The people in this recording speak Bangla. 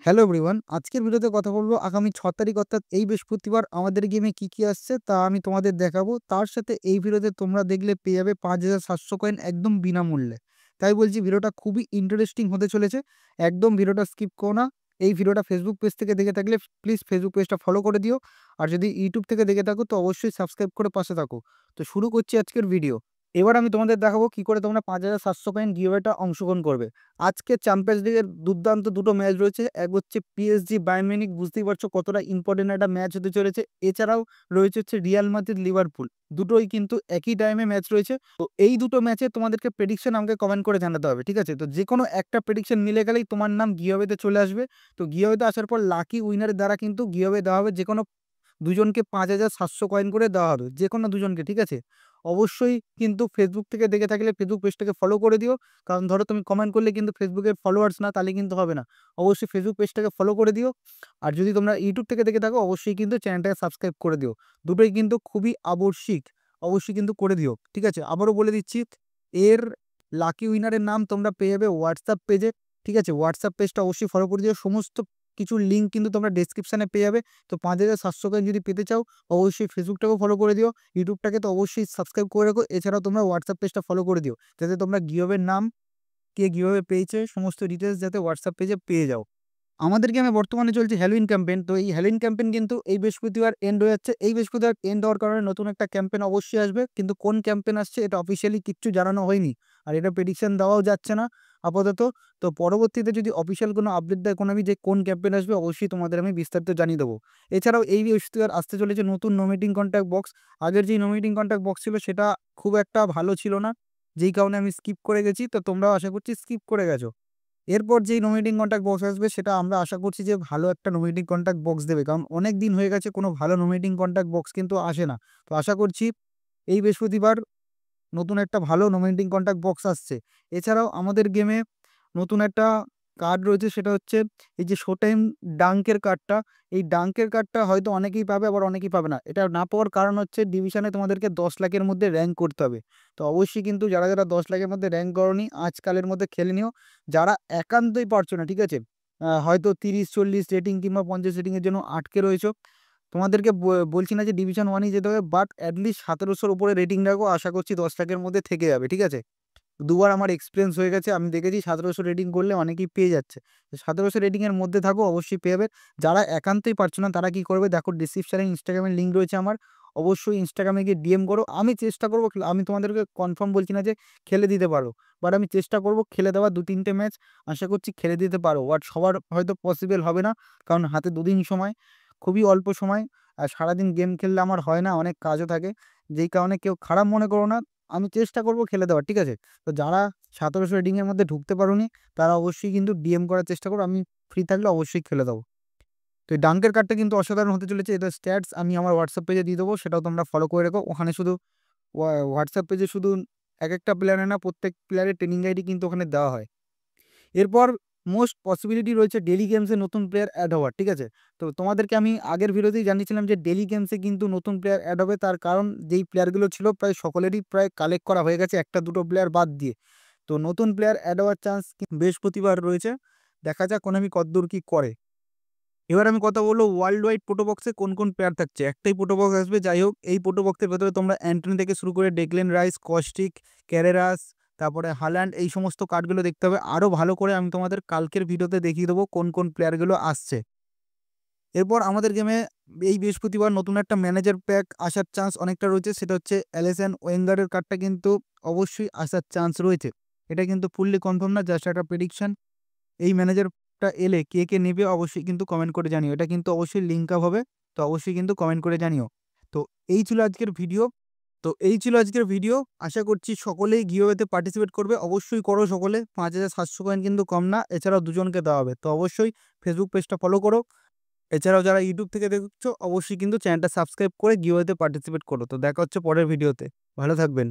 হ্যালো এভরিওয়ান, আজকের ভিডিওতে কথা বলবো আগামী 6 তারিখ অর্থাৎ এই বৃহস্পতিবার আমাদের গেমে কি আসছে তা আমি তোমাদের দেখাবো। তার সাথে এই ভিডিওতে তোমরা দেখলে পেয়ে যাবে 5,700 কয়েন একদম বিনামূল্যে। তাই বলছি ভিডিওটা খুবই ইন্টারেস্টিং হতে চলেছে। একদম ভিডিওটা স্কিপ করো না। এই ভিডিওটা ফেসবুক পেজ থেকে দেখে থাকলে প্লিজ ফেসবুক পেজটা ফলো করে দিও। আর যদি ইউটিউব থেকে দেখে থাকো তো অবশ্যই সাবস্ক্রাইব করে পাশে থাকো। তো শুরু করছি আজকের ভিডিও। এবার আমি তোমাদের দেখাবো কি করে তোমরা 5,700 কয়েন গিভঅ্যাওয়েটা অংশগ্রহণ করবে। আজকে চ্যাম্পিয়ন্স লিগের দুর্দান্ত দুটো ম্যাচ রয়েছে। এক হচ্ছে পিএসজি বায়ার্ন মিউনিখ, বুঝতেই পারছো কতটা ইম্পর্টেন্ট একটা ম্যাচ হতে চলেছে। এছাড়াও রয়েছে হচ্ছে রিয়াল মাদ্রিদ লিভারপুল, দুটোই কিন্তু একই টাইমে ম্যাচ রয়েছে। তো এই দুটো ম্যাচে তোমাদেরকে প্রেডিকশন আমাকে কমেন্ট করে জানাতে হবে, ঠিক আছে? তো যে কোনো একটা প্রেডিকশন মিলে গেলেই তোমার নাম গিভঅ্যাওয়েতে চলে আসবে। তো গিভঅ্যাওয়েতে আসার পর লাকি উইনারের দ্বারা কিন্তু গিভঅ্যাওয়ে দেওয়া হবে যে কোনো দুজনকে 5,700 কয়েন করে দেওয়া হবে, যে কোনো দুজনকে, ঠিক আছে? অবশ্যই কিন্তু ফেসবুক থেকে দেখে থাকলে ফেসবুক পেজটাকে ফলো করে দিও। কারণ ধরো তুমি কমেন্ট করলে কিন্তু ফেসবুকের ফলোয়ার্স না, তাহলে কিন্তু হবে না। অবশ্যই ফেসবুক পেজটাকে ফলো করে দিও। আর যদি তোমরা ইউটিউব থেকে দেখে থাকো অবশ্যই কিন্তু চ্যানেলটাকে সাবস্ক্রাইব করে দিও। দুটোই কিন্তু খুবই আবশ্যিক, অবশ্যই কিন্তু করে দিও, ঠিক আছে? আবারও বলে দিচ্ছি, এর লাকি উইনারের নাম তোমরা পেয়ে যাবে হোয়াটসঅ্যাপ পেজে, ঠিক আছে? হোয়াটসঅ্যাপ পেজটা অবশ্যই ফলো করে দিও। সমস্ত কিছুর লিঙ্ক কিন্তু তোমরা ডেসক্রিপশনে পেয়ে যাবে। তো 5,700 কয়েন যদি পেতে চাও অবশ্যই ফেসবুকটাকেও ফলো করে দিও, ইউটিউবটাকে তো অবশ্যই সাবস্ক্রাইব করে রাখো। এছাড়াও তোমরা হোয়াটসঅ্যাপ পেজটা ফলো করে দিও, যাতে তোমরা গিভঅ্যাওয়ের নাম, কে গিভঅ্যাওয়ে পেয়েছে, সমস্ত ডিটেলস যাতে হোয়াটসঅ্যাপ পেজে পেয়ে যাও। আমাদের গেমে বর্তমানে চলছে হ্যালোইন ক্যাম্পেইন। তো এই হ্যালোইন ক্যাম্পেইন কিন্তু এই বৃহস্পতিবার এন্ড হয়ে যাচ্ছে। এই বৃহস্পতিবার এন্ড হওয়ার কারণে নতুন একটা ক্যাম্পেইন অবশ্যই আসবে, কিন্তু কোন ক্যাম্পেইন আসছে এটা অফিসিয়ালি কিচ্ছু জানানো হয়নি। আর এটা প্রেডিকশন দেওয়াও যাচ্ছে না আপাতত। তো পরবর্তীতে যদি অফিসিয়াল কোনো আপডেট দেয় কোনো আমি যে কোন ক্যাম্পেইন আসবে অবশ্যই তোমাদের আমি বিস্তারিত জানিয়ে দেবো। এছাড়াও এই বৃহস্পতিবার আসতে চলেছে নতুন নোমিটিং কন্ট্যাক্ট বক্স। আগের যেই নোমিটিং কন্ট্যাক্ট বক্স ছিল সেটা খুব একটা ভালো ছিল না, যেই কারণে আমি স্কিপ করে গেছি। তো তোমরাও আশা করছি স্কিপ করে গেছো। এরপর যেই নোমিনেটিং কন্ট্যাক্ট বক্স আসবে সেটা আমরা আশা করছি যে ভালো একটা নোমিনেটিং কন্ট্যাক্ট বক্স দেবে। কারণ অনেক দিন হয়ে গেছে কোনো ভালো নোমিনেটিং কন্ট্যাক্ট বক্স কিন্তু আসে না। তো আশা করছি এই বৃহস্পতিবার নতুন একটা ভালো নোমিনেটিং কন্ট্যাক্ট বক্স আসছে। এছাড়াও আমাদের গেমে নতুন একটা কার্ড রয়েছে, সেটা হচ্ছে এই যে শো টাইম ডাঙ্কের কার্ডটা। এই ডাঙ্কের কার্ডটা হয়তো অনেকেই পাবে, আবার অনেকেই পাবে না। এটা না পাওয়ার কারণ হচ্ছে ডিভিশনে তোমাদেরকে 10 লাখের মধ্যে র্যাঙ্ক করতে হবে। তো অবশ্যই কিন্তু যারা 10 লাখের মধ্যে র্যাঙ্ক করনি আজকালের মধ্যে খেলে নিও। যারা একান্তই পারছো না, ঠিক আছে, হয়তো 30-40 রেটিং কিংবা 50 রেটিংয়ের জন্য আটকে রয়েছো, তোমাদেরকে বলছি না যে ডিভিশন 1-ই যেতে হবে, বাট অ্যাটলিস্ট 1700-র উপরে রেটিং রাখো। আশা করছি 10 লাখের মধ্যে থেকে যাবে, ঠিক আছে? দুবার আমার এক্সপিরিয়েন্স হয়ে গেছে, আমি দেখেছি 1700 রেটিং করলে অনেকেই পেয়ে যাচ্ছে। তো 1700 রেটিংয়ের মধ্যে থাকো, অবশ্যই পেয়ে যাবে। যারা একান্তই পারছো না তারা কি করবে, দেখো ডিসক্রিপশনে ইনস্টাগ্রামের লিঙ্ক রয়েছে আমার। অবশ্যই ইনস্টাগ্রামে গিয়ে ডিএম করো। আমি চেষ্টা করবো, আমি তোমাদেরকে কনফার্ম বলছি না যে খেলে দিতে পারো, বাট আমি চেষ্টা করবো খেলে দেওয়া 2-3টে ম্যাচ। আশা করছি খেলে দিতে পারো, বাট সবার হয়তো পসিবল হবে না, কারণ হাতে 2 দিন সময়, খুবই অল্প সময়। আর সারাদিন গেম খেললে আমার হয় না, অনেক কাজও থাকে, যেই কারণে কেউ খারাপ মনে করো না। আমি চেষ্টা করবো খেলে দেওয়ার, ঠিক আছে? তো যারা 1700 রেটিংয়ের মধ্যে ঢুকতে পারোনি তারা অবশ্যই কিন্তু ডিএম করার চেষ্টা করো, আমি ফ্রি থাকলে অবশ্যই খেলে দেবো। তো এই ডাঙ্কের কার্ডটা কিন্তু অসাধারণ হতে চলেছে। এটার স্ট্যাটস আমি আমার হোয়াটসঅ্যাপ পেজে দিয়ে দেবো, সেটাও তোমরা ফলো করে রেখো। ওখানে শুধু হোয়াটসঅ্যাপ পেজে শুধু এক একটা প্লেয়ারে না, প্রত্যেক প্লেয়ারের ট্রেনিং আইডি কিন্তু ওখানে দেওয়া হয়। এরপর মোস্ট পসিবিলিটি রয়েছে ডেইলি গেমসে নতুন প্লেয়ার অ্যাড হওয়ার, ঠিক আছে? তো তোমাদেরকে আমি আগের ভিডিওতেই জানিয়েছিলাম যে ডেইলি গেমসে কিন্তু নতুন প্লেয়ার অ্যাড হবে। তার কারণ যেই প্লেয়ারগুলো ছিল প্রায় সকলেরই প্রায় কালেক্ট করা হয়ে গেছে, একটা দুটো প্লেয়ার বাদ দিয়ে। তো নতুন প্লেয়ার অ্যাড হওয়ার চান্স বৃহস্পতিবার রয়েছে। দেখা যাক কোনামি কতদূর কি করে। এবার আমি কথা বলবো ওয়ার্ল্ড ওয়াইড প্রোটোবক্সে কোন কোন প্লেয়ার থাকছে। একটাই প্রোটোবক্স আসবে, যাই হোক এই প্রোটোবক্সের ভেতরে তোমরা অ্যান্টনি থেকে শুরু করে ডেকলেন রাইস, কস্টিক, ক্যারেরাস, তারপরে হাল্যান্ড, এই সমস্ত কার্ডগুলো দেখতে হবে। আরও ভালো করে আমি তোমাদের কালকের ভিডিওতে দেখিয়ে দেবো কোন কোন প্লেয়ারগুলো আসছে। এরপর আমাদের গেমে এই বৃহস্পতিবার নতুন একটা ম্যানেজার প্যাক আসার চান্স অনেকটা রয়েছে, সেটা হচ্ছে অ্যালেসন ওয়েঙ্গারের কার্ডটা কিন্তু অবশ্যই আসার চান্স রয়েছে। এটা কিন্তু ফুললি কনফার্ম না, জাস্ট একটা প্রেডিকশন। এই ম্যানেজারটা এলে কে কে নেবে অবশ্যই কিন্তু কমেন্ট করে জানিও। এটা কিন্তু অবশ্যই লিঙ্ক আপ হবে, তো অবশ্যই কিন্তু কমেন্ট করে জানিও। তো এই ছিল আজকের ভিডিও। আশা করছি সকলেই গিভঅ্যাওয়েতে পার্টিসিপেট করবে। অবশ্যই করো সকলে, 5,700 কয়েন কিন্তু কম না। এছাড়াও দুজনকে দেওয়া হবে। তো অবশ্যই ফেসবুক পেজটা ফলো করো। এছাড়াও যারা ইউটিউব থেকে দেখছো অবশ্যই কিন্তু চ্যানেলটা সাবস্ক্রাইব করে গিভঅ্যাওয়েতে পার্টিসিপেট করো। তো দেখা হচ্ছে পরের ভিডিওতে। ভালো থাকবেন।